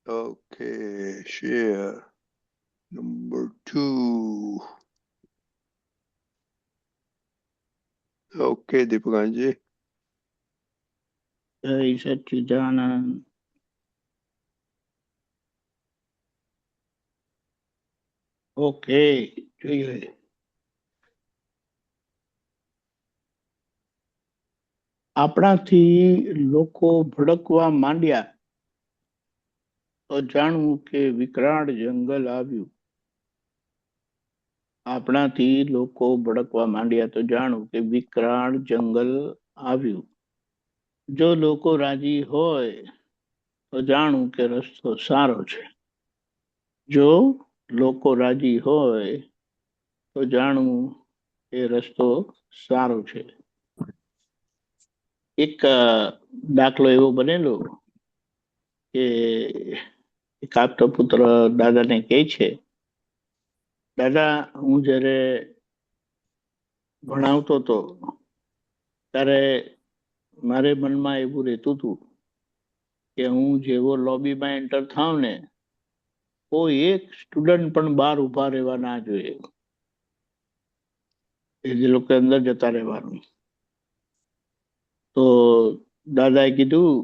Okay, share. Number 2. Okay, Deepakanji. જય સચ્ચિદાનંદ. Okay, જોઈએ. આપણાથી લોકો ભડકવા માંડ્યા તો જાણવું કે વિકરાળ જંગલ આવ્યું. આપણાથી લોકો ભડકવા માંડ્યા તો જાણવું કે વિકરાળ જંગલ આવ્યું. જો લોકો રાજી હોય તો જાણવું કે રસ્તો સારો છે. જો લોકો રાજી હોય તો જાણવું કે રસ્તો સારો છે. એક દાખલો એવો બનેલો કે એક આપતો પુત્ર દાદાને કહે છે, દાદા, હું જ્યારે ભણાવતો હતો ત્યારે મારે મનમાં એવું રહેતું હતું કે હું જેવો લોબીમાં એન્ટર થાવ ને, કોઈ એક સ્ટુડન્ટ પણ બહાર ઉભા રહેવા ના જોઈએ, એ જે લોકો અંદર જતા રહેવાનું. તો દાદાએ કીધું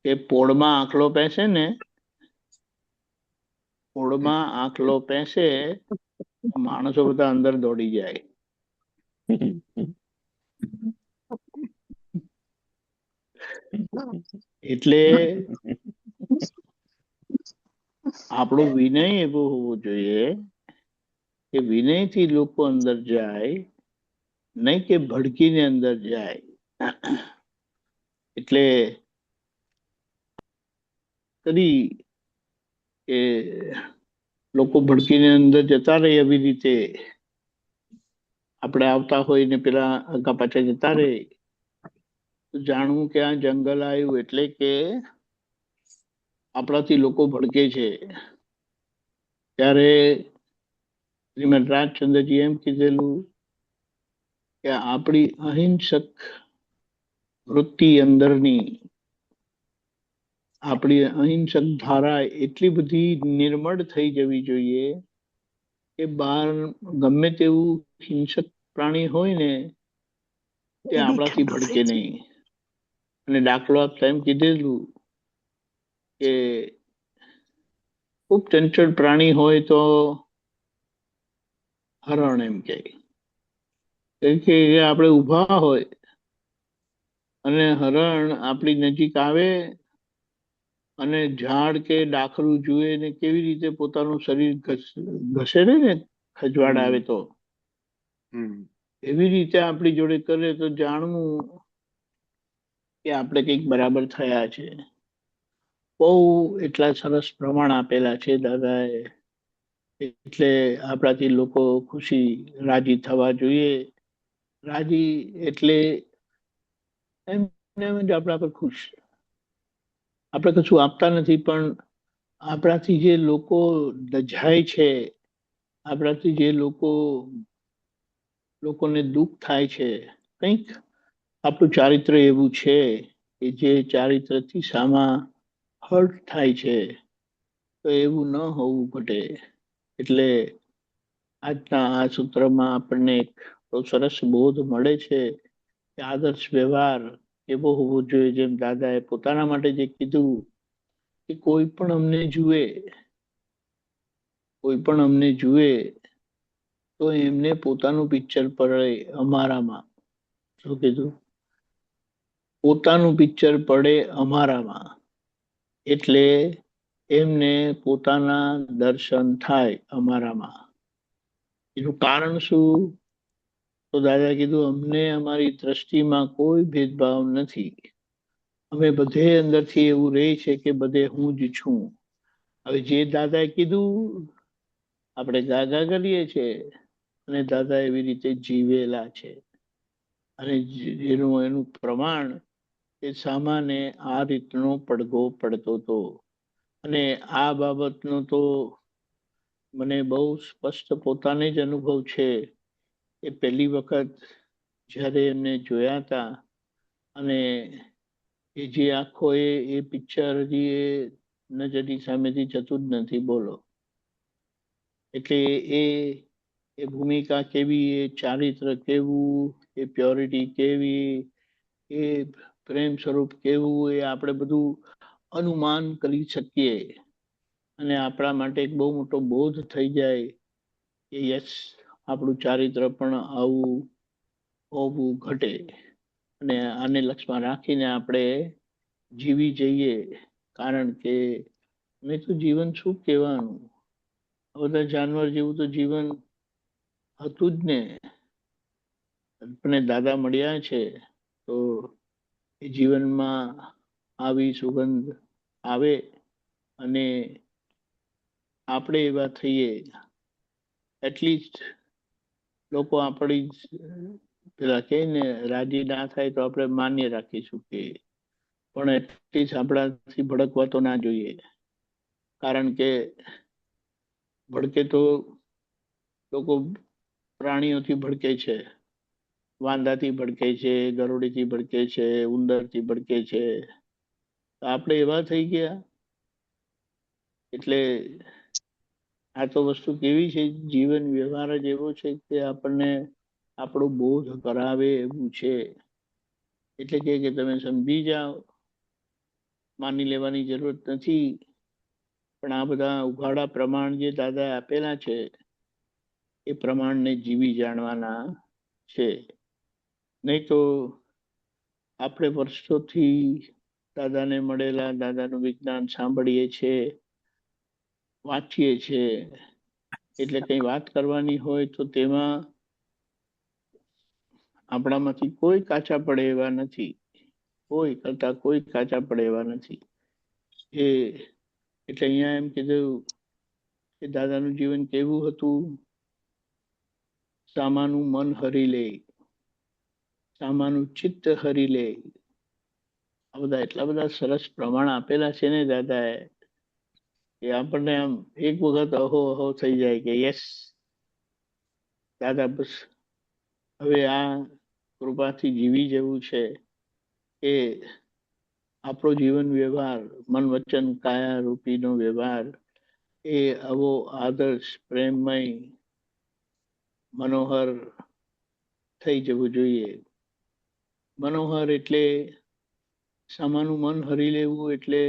કે પોળમાં આંખલો પેસે ને, પોળમાં આંખલો પેસે, માણસો બધા અંદર દોડી જાય. એટલે આપણો વિનય એવો હોવો જોઈએ કે વિનયથી લોકો અંદર જાય, નહીં કે ભડકીને અંદર જાય. એટલે કદી કે લોકો ભડકીને અંદર જતા રહે, એવી રીતે આપણે આવતા હોય ને પેલા આગા પાછા જતા રહે, તો જાણવું કે આ જંગલ આવ્યું એટલે કે આપણાથી લોકો ભડકે છે. ત્યારે શ્રીમદ રાજચંદ્રજી એમ કીધેલું કે આપણી અહિંસક વૃત્તિ અંદરની, આપણી અહિંસક ધારા એટલી બધી નિર્મળ થઈ જવી જોઈએ કે બહાર ગમે તેવું હિંસક પ્રાણી હોય ને તે આપણાથી ભડકે નહીં. અને દાખલો આપતા એમ કીધેલું કે ખૂબ ચંચળ પ્રાણી હોય તો હરણ એમ કે આપણે ઊભા હોય અને હરણ આપણી નજીક આવે અને ઝાડ કે ડાખરું જુએ ને કેવી રીતે પોતાનું શરીર ઘસેડે ને, ખજવાડ આવે તો એવી રીતે આપણી જોડે કરે તો જાણવું કે આપણે કંઈક બરાબર થયા છે. બહુ એટલા સરસ પ્રમાણ આપેલા છે દાદાએ. એટલે આપણાથી લોકો ખુશી રાજી થવા જોઈએ. રાજી એટલે એમ આપણા પર ખુશ. આપણે કશું આપતા નથી, પણ આપણાથી જે લોકો લજાય છે, આપણાથી જે લોકોને દુઃખ થાય છે, કંઈક આપણું ચારિત્ર એવું છે કે જે ચારિત્રથી સામા હર્ટ થાય છે, તો એવું ન હોવું ઘટે. એટલે આજના આ સૂત્રમાં આપણને એક બહુ સરસ બોધ મળે છે કે આદર્શ વ્યવહાર એવો હોવો જોઈએ, જેમ દાદાએ પોતાના માટે જે કીધું કે કોઈ પણ અમને જુએ તો એમને પોતાનું પિક્ચર પડે અમારામાં. શું કીધું? પોતાનું પિક્ચર પડે અમારામાં, એટલે એમને પોતાના દર્શન થાય અમારામાં. એનું કારણ શું? તો દાદા કીધું, અમને અમારી દ્રષ્ટિમાં કોઈ ભેદભાવ નથી. અમે બધે અંદરથી એવું રહે છે કે બધે હું જ છું. હવે જે દાદાએ કીધું આપણે ગાગા કરીએ છીએ, અને દાદા એવી રીતે જીવેલા છે. અને એનું પ્રમાણ એ સામાને આ રીતનો પડઘો પડતો હતો. અને આ બાબતનો તો મને બહુ સ્પષ્ટ પોતાને જ અનુભવ છે. એ પહેલી વખત જ્યારે એમને જોયા હતા, અને એ જે આખો એ પિક્ચર હજી નજરની સામેથી જતું જ નથી. બોલો. એટલે એ એ ભૂમિકા કેવી, એ ચારિત્ર કેવું, એ પ્યોરિટી કેવી, એ પ્રેમ સ્વરૂપ કેવું, એ આપણે બધું અનુમાન કરી શકીએ અને આપણા માટે એક બહુ મોટો બોધ થઈ જાય કે યસ, આપણું ચારિત્ર પણ આવું હોવું ઘટે અને આને લક્ષમાં રાખીને આપણે જીવી જઈએ. કારણ કે મેં તો જીવન શું કહેવાનું, આ બધા જાનવર જેવું તો જીવન હતું જ ને. આપણે દાદા મળ્યા છે તો એ જીવનમાં આવી સુગંધ આવે અને આપણે એવા થઈએ. એટલીસ્ટ લોકો આપણી પેલા કહે ને, રાજી ના થાય તો આપણે માન્ય રાખીશું કે, પણ એટલીસ્ટ આપણાથી ભડકવા તો ના જોઈએ. કારણ કે ભડકે તો લોકો પ્રાણીઓથી ભડકે છે, વાંદાથી ભડકે છે, ગરોળીથી ભડકે છે, ઉંદરથી ભડકે છે. તો આપણે એવા થઈ ગયા. એટલે આ તો વસ્તુ કેવી છે, જીવન વ્યવહાર જ એવો છે કે આપણને આપણો બોધ કરાવે એવું છે. એટલે કે તમે સમજી જાઓ, માની લેવાની જરૂરત નથી. પણ આ બધા ઉઘાડા પ્રમાણ જે દાદાએ આપેલા છે એ પ્રમાણને જીવી જાણવાના છે. નહીં તો આપણે વર્ષોથી દાદાને મળેલા, દાદાનું વિજ્ઞાન સાંભળીએ છીએ, વાંચીએ છીએ, એટલે કઈ વાત કરવાની હોય તો તેમાં આપણામાંથી કોઈ કાચા પડે એવા નથી. કોઈ કરતા કોઈ કાચા પડે એવા નથી. એ એટલે અહીંયા એમ કીધું કે દાદાનું જીવન કેવું હતું. સામાનું મન હરી લે, સામાનું ચિત્ત હરી લે. આ બધા એટલા બધા સરસ પ્રમાણ આપેલા છે ને દાદાએ, કે આપણને આમ એક વખત અહો અહો થઈ જાય કે યસ દાદા, બસ હવે આ કૃપાથી જીવી જવું છે. એ આપણો જીવન વ્યવહાર, મન વચન કાયા રૂપીનો વ્યવહાર, એ આવો આદર્શ, પ્રેમમય, મનોહર થઈ જવું જોઈએ. મનોહર એટલે સામાનું મન હરી લેવું. એટલે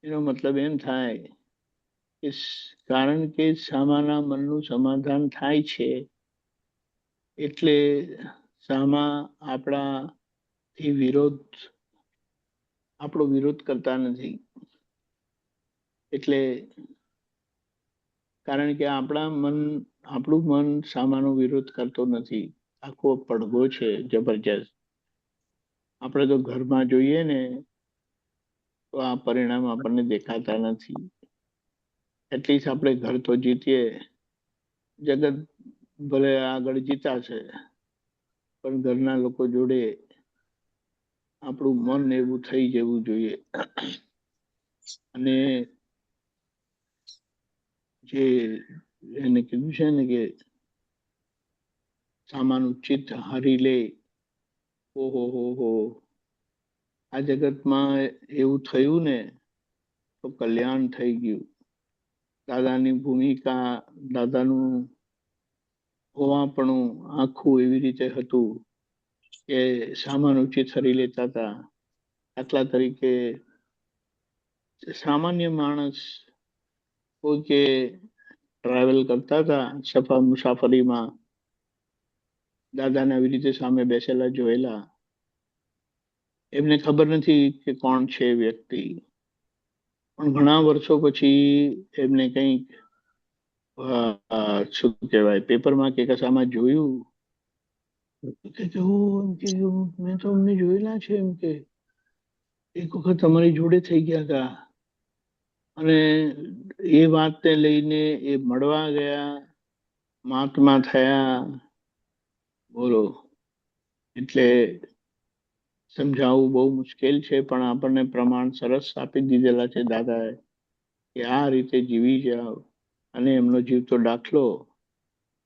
એનો મતલબ એમ થાય કે કારણ કે સામાના મનનું સમાધાન થાય છે, એટલે સામા આપણાથી આપણો વિરોધ કરતા નથી. એટલે કારણ કે આપણું મન સામાનો વિરોધ કરતો નથી. આખો પડઘો છે જબરજસ્ત. આપણે તો ઘરમાં જોઈએ ને તો આ પરિણામ આપણને દેખાતા નથી. એટલીસ્ટ આપણે ઘર તો જીતીએ, જગત ભલે આગળ જીતા છે, પણ ઘરના લોકો જોડે આપણું મન એવું થઈ જવું જોઈએ. અને જે એને કીધું છે ને કે સામાનું ચિત્ત હરી લે, ઓહો હો હો, આ જગતમાં એવું થયું ને તો કલ્યાણ થઈ ગયું. દાદાની ભૂમિકા, દાદાનું હોવાપણું આખું એવી રીતે હતું કે સામાનું ચિત્ત હરી લેતા હતા. દાખલા તરીકે સામાન્ય માણસ કોઈ કે ટ્રાવેલ કરતા હતા મુસાફરીમાં, દાદાને આવી રીતે સામે બેસેલા જોયેલા. એમને ખબર નથી કે કોણ છે વ્યક્તિ, પણ ઘણા વર્ષો પછી એમને કંઈક શું કહેવાય, પેપરમાં કે કશામાં જોયું કે મેં તો અમને જોયેલા છે. એમ કે એક વખત અમારી જોડે થઈ ગયા હતા. અને એ વાતને લઈને એ મળવા ગયા, મહાત્મા થયા. બોલો. એટલે સમજાવવું બહુ મુશ્કેલ છે, પણ આપણને પ્રમાણ સરસ આપી દીધેલા છે દાદાએ કે આ રીતે જીવી જાઓ. અને એમનો જીવતો દાખલો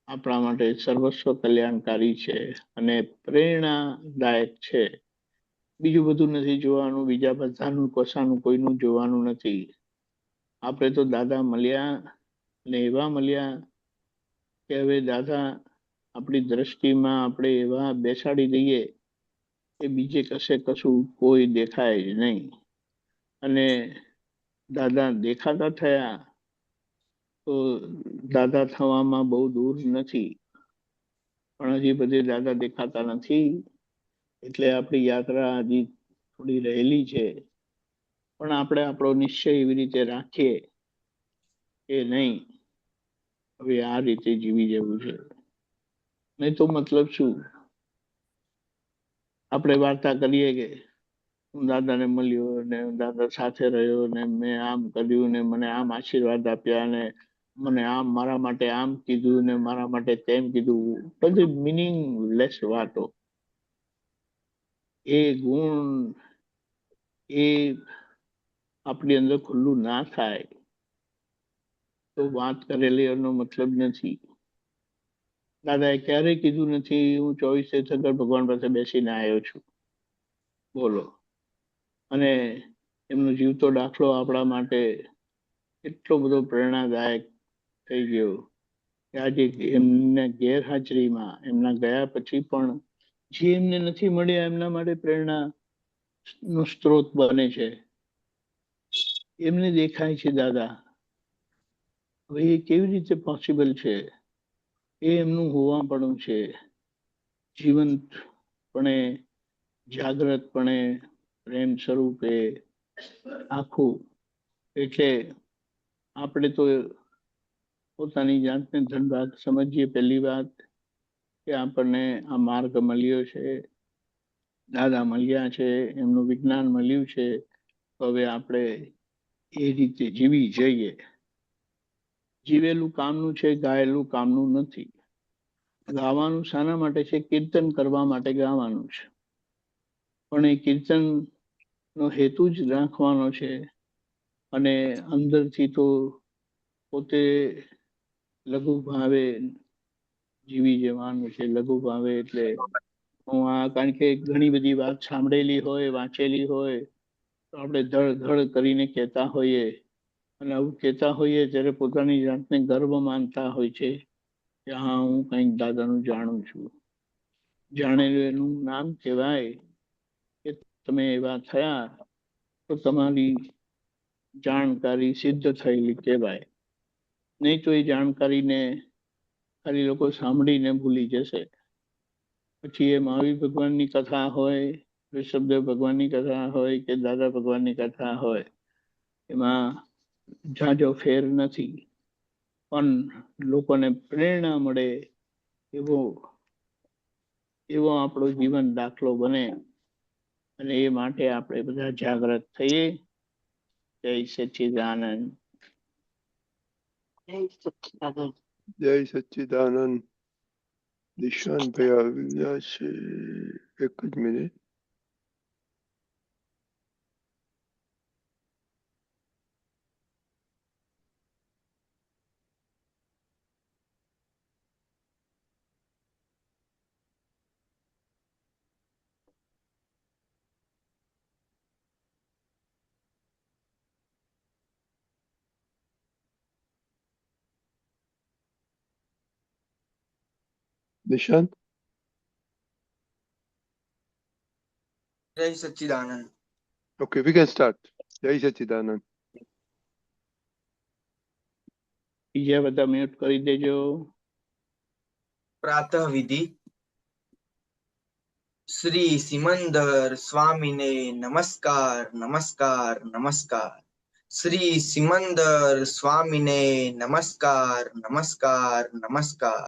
આપણા માટે સર્વસ્વ કલ્યાણકારી છે અને પ્રેરણાદાયક છે. બીજું બધું નથી જોવાનું, બીજા બધાનું કશાનું કોઈનું જોવાનું નથી. આપણે તો દાદા મળ્યા ને એવા મળ્યા કે હવે દાદા આપણી દ્રષ્ટિમાં આપણે એવા બેસાડી દઈએ કે બીજે કશે કશું કોઈ દેખાય જ નહીં. અને દાદા દેખાતા થયા તો દાદા થવામાં બહુ દૂર નથી, પણ હજી બધે દાદા દેખાતા નથી. એટલે આપણી યાત્રા હજી થોડી રહેલી છે. પણ આપણે આપણો નિશ્ચય એવી રીતે રાખીએ કે નહીં, હવે આ રીતે જીવી જવું છે. નહીં તો મતલબ શું? આપણે વાર્તા કરીએ કે હું દાદાને મળ્યો ને દાદા સાથે રહ્યો ને મેં આમ કર્યું ને મને આમ આશીર્વાદ આપ્યા ને મને આમ મારા માટે આમ કીધું ને મારા માટે તેમ કીધું. બધી મિનિંગલેસ વાતો. એ ગુણ એ આપણી અંદર ખુલ્લું ના થાય તો વાત કરેલી એનો મતલબ નથી. દાદાએ ક્યારેય કીધું નથી હું 24 શંકર ભગવાન પાસે બેસીને આવ્યો છું. બોલો. અને એમનો જીવતો દાખલો આપણા માટે એટલો બધો પ્રેરણાદાયક થઈ ગયો કે આજે એમના ગેરહાજરીમાં, એમના ગયા પછી પણ જે એમને નથી મળ્યા એમના માટે પ્રેરણા નો સ્ત્રોત બને છે. એમને દેખાય છે દાદા. હવે એ કેવી રીતે પોસિબલ છે? એ એમનું હોવાપણું છે, જીવંતપણે, જાગ્રતપણે, પ્રેમ સ્વરૂપે આખું. એટલે આપણે તો પોતાની જાતને ધનભાગ સમજીએ. પહેલી વાત કે આપણને આ માર્ગ મળ્યો છે, દાદા મળ્યા છે, એમનું વિજ્ઞાન મળ્યું છે. હવે આપણે એ રીતે જીવી જઈએ. જીવેલું કામનું છે, ગાયેલું કામનું નથી. ગાવાનું શાના માટે છે? કીર્તન કરવા માટે ગાવાનું છે. પણ એ કીર્તન નો હેતુ જ રાખવાનો છે. અને અંદરથી તો પોતે લઘુ ભાવે જીવી જવાનું છે. લઘુ ભાવે એટલે હું કારણ કે ઘણી બધી વાત સાંભળેલી હોય, વાંચેલી હોય તો આપણે ધડ ધડ કરીને કહેતા હોઈએ. અને આવું કહેતા હોઈએ ત્યારે પોતાની જાતને ગર્વ માનતા હોય છે કે હા હું કંઈક દાદાનું જાણું છું. જાણેલું એનું નામ કહેવાય કે તમે એવા થયા તો તમારી જાણકારી સિદ્ધ થયેલી કહેવાય. નહીં તો એ જાણકારીને ખાલી લોકો સાંભળીને ભૂલી જશે. પછી એ મહાવીર ભગવાનની કથા હોય, ઋષભદેવ ભગવાનની કથા હોય કે દાદા ભગવાનની કથા હોય, એમાં ઝાઝો ફેર નથી. પણ લોકોને પ્રેરણા મળે એવો એવો આપણો જીવન દાખલો બને. અને એ માટે આપણે બધા જાગ્રત થઈએ. જય સચ્ચિદાનંદ. જય સચ્ચિદાનંદ. જય સચ્ચિદાનંદ. નિશાંતભાઈ આવી ગયા છે. એક જ મિનિટ. નિશાંત. જય સચ્ચિદાનંદ. Okay, we can start. જય સચ્ચિદાનંદ. બીજા બધા મ્યુટ કરી દેજો. પ્રાતઃ વિધિ. શ્રી સિમંદર સ્વામીને નમસ્કાર, નમસ્કાર, નમસ્કાર. શ્રી સિમંદર સ્વામીને નમસ્કાર, નમસ્કાર, નમસ્કાર.